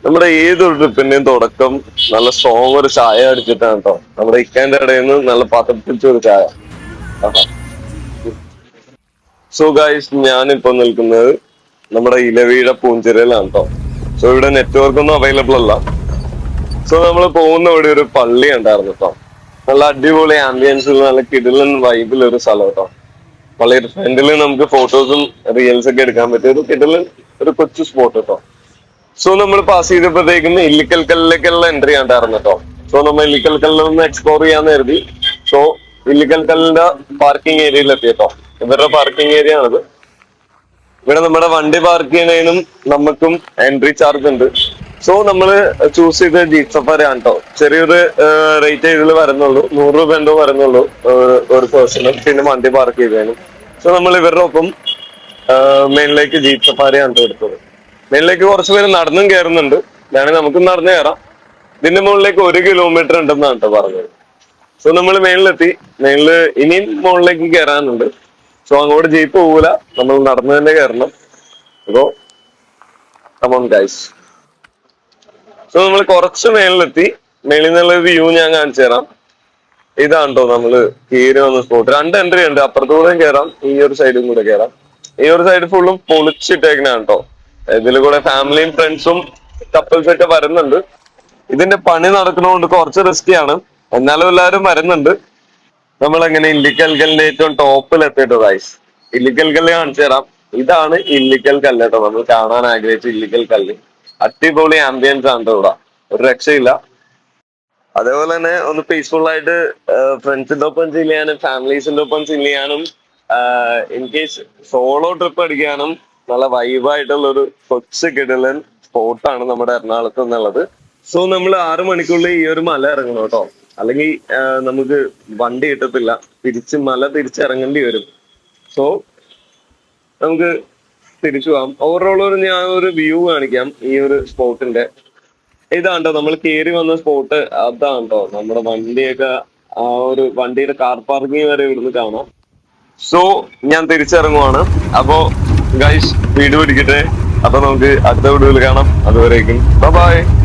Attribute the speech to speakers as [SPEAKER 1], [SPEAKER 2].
[SPEAKER 1] നമ്മുടെ ഏതൊരു ട്രിപ്പിന്റെയും തുടക്കം നല്ല സ്ട്രോങ് ഒരു ചായ അടിച്ചിട്ടാണ് കേട്ടോ. നമ്മുടെ ഇക്കാന്റെ ഇടയിൽ നിന്ന് നല്ല പതപ്പിച്ച ഒരു ചായ. സോ ഗൈസ്, ഞാനിപ്പോ നിൽക്കുന്നത് നമ്മുടെ ഇലവീഴ പൂഞ്ചിറയിലാണ് കേട്ടോ. സോ ഇവിടെ നെറ്റ്വർക്ക് ഒന്നും അവൈലബിൾ അല്ല. സോ നമ്മൾ പോകുന്ന ഇവിടെ ഒരു പള്ളി ഉണ്ടായിരുന്നു കേട്ടോ. നല്ല അടിപൊളി ആംബിയൻസിൽ നല്ല കിടിലൻ വൈബിൽ ഒരു സ്ഥലം കേട്ടോ. പള്ളിയുടെ ഫ്രണ്ടിൽ നമുക്ക് ഫോട്ടോസും റീൽസ് ഒക്കെ എടുക്കാൻ പറ്റിയ ഒരു കിടിലൻ ഒരു കൊച്ചു സ്പോട്ട് കേട്ടോ. സോ നമ്മൾ പാസ് ചെയ്തപ്പോഴത്തേക്കും ഇല്ലിക്കൽ കല്ലിലേക്കുള്ള എൻട്രി ഉണ്ടായിരുന്നു കേട്ടോ. സോ നമ്മൾ ഇല്ലിക്കൽ കല്ലൊന്ന് എക്സ്പ്ലോർ ചെയ്യാന്ന് കരുതി. സോ ഇല്ലിക്കൽ കല്ലിന്റെ പാർക്കിംഗ് ഏരിയയിൽ എത്തി കേട്ടോ. ഇവരുടെ പാർക്കിംഗ് ഏരിയ ആണിത്. ഇവിടെ നമ്മുടെ വണ്ടി പാർക്ക് ചെയ്യുന്നതിനും നമുക്കും എൻട്രി ചാർജ് ഉണ്ട്. സോ നമ്മള് ചൂസ് ചെയ്ത ജീപ്പ് സഫാരി ആണ് കേട്ടോ. ചെറിയൊരു റേറ്റ് ഇതിൽ വരുന്നുള്ളൂ, 100 രൂപ എന്തോ വരുന്നുള്ളൂ ഒരു പേഴ്സണും, പിന്നെ വണ്ടി പാർക്ക് ചെയ്തതിനും. സോ നമ്മൾ ഇവരുടെ ഒപ്പം മെയിനിലേക്ക് ജീപ്പ് സഫാരി ആണ് എടുത്തത്. മെയിനിലേക്ക് കുറച്ച് പേര് നടന്നും കയറുന്നുണ്ട്, വേണമെങ്കിൽ നമുക്കും നടന്നു കയറാം. ഇതിന്റെ മുകളിലേക്ക് 1 കിലോമീറ്റർ ഉണ്ടെന്നാണ് കേട്ടോ പറഞ്ഞത്. സോ നമ്മൾ മെയിനിലെത്തി. മെയിനില് ഇനിയും മുകളിലേക്ക് കയറാനുണ്ട്. സോ അങ്ങോട്ട് ജീപ്പ് പോകൂല, നമ്മൾ നടന്നു തന്നെ കയറണം. അപ്പോ കമോൺ ഗൈസ്. സോ നമ്മൾ കുറച്ച് മേളിലെത്തി. മേളിൽ നിന്നുള്ള വ്യൂ ഞാൻ കാണിച്ചു തരാം. ഇതാണ് കേട്ടോ നമ്മള് കയറി വന്ന സ്പോട്ട്. 2 എൻട്രി ഉണ്ട്, അപ്പുറത്തൂടെയും കയറാം, ഈ ഒരു സൈഡും കൂടെ കയറാം. ഈ ഒരു സൈഡ് ഫുള്ളും പൊളിച്ചിട്ടേക്കണാണ് കേട്ടോ. ഇതിൽ കൂടെ ഫാമിലിയും ഫ്രണ്ട്സും കപ്പിൾസ് ഒക്കെ വരുന്നുണ്ട്. ഇതിന്റെ പണി നടക്കുന്നതുകൊണ്ട് കുറച്ച് റിസ്കി ആണ്, എന്നാലും എല്ലാവരും വരുന്നുണ്ട്. നമ്മൾ എങ്ങനെ ഇല്ലിക്കൽ കല്ലിന്റെ ഏറ്റവും ടോപ്പിൽ എത്തിയിട്ട് ഗൈസ്. ഇല്ലിക്കൽ കല്ല് കാണിച്ചു തരാം. ഇതാണ് ഇല്ലിക്കൽ കല്ല് കേട്ടോ, നമ്മൾ കാണാൻ ആഗ്രഹിച്ച ഇല്ലിക്കൽ കല്ല്. അടിപൊളി ആംബിയൻസ് ആണ് കേട്ടോ ഇവിടെ, ഒരു രക്ഷയില്ല. അതേപോലെ തന്നെ ഒന്ന് പീസ്ഫുൾ ആയിട്ട് ഫ്രണ്ട്സിന്റെ ഒപ്പം ചില്ല് ചെയ്യാനും ഫാമിലീസിന്റെ ഒപ്പം ചില്ല് ചെയ്യാനും ഇൻ കേസ് സോളോ ട്രിപ്പ് അടിക്കാനും നല്ല വൈബായിട്ടുള്ള ഒരു കൊച്ചു കിടിലൻ സ്പോട്ടാണ് നമ്മുടെ എറണാകുളത്ത് എന്നുള്ളത്. സോ നമ്മൾ 6 മണിക്കുള്ളിൽ ഈ ഒരു മല ഇറങ്ങണം കേട്ടോ, അല്ലെങ്കിൽ നമുക്ക് വണ്ടി കിട്ടത്തില്ല. മല തിരിച്ചിറങ്ങേണ്ടി വരും. സോ നമുക്ക് തിരിച്ചു പോവാം. ഓവറോൾ ഞാൻ ഒരു വ്യൂ കാണിക്കാം ഈ ഒരു സ്പോട്ടിന്റെ. ഇതാണ്ടോ നമ്മൾ കയറി വന്ന സ്പോട്ട്. അതാണ്ടോ നമ്മുടെ വണ്ടിയൊക്കെ, ആ ഒരു വണ്ടിയുടെ കാർ പാർക്കിംഗ് വരെ ഇവിടുന്ന് കാണാം. സോ ഞാൻ തിരിച്ചിറങ്ങുവാണ്. അപ്പോ ഗൈസ് വീഡിയോ പിടിക്കട്ടെ. അപ്പൊ നമുക്ക് അടുത്ത വീഡിയോയിൽ കാണാം. അതുവരേക്കും ബൈ ബൈ.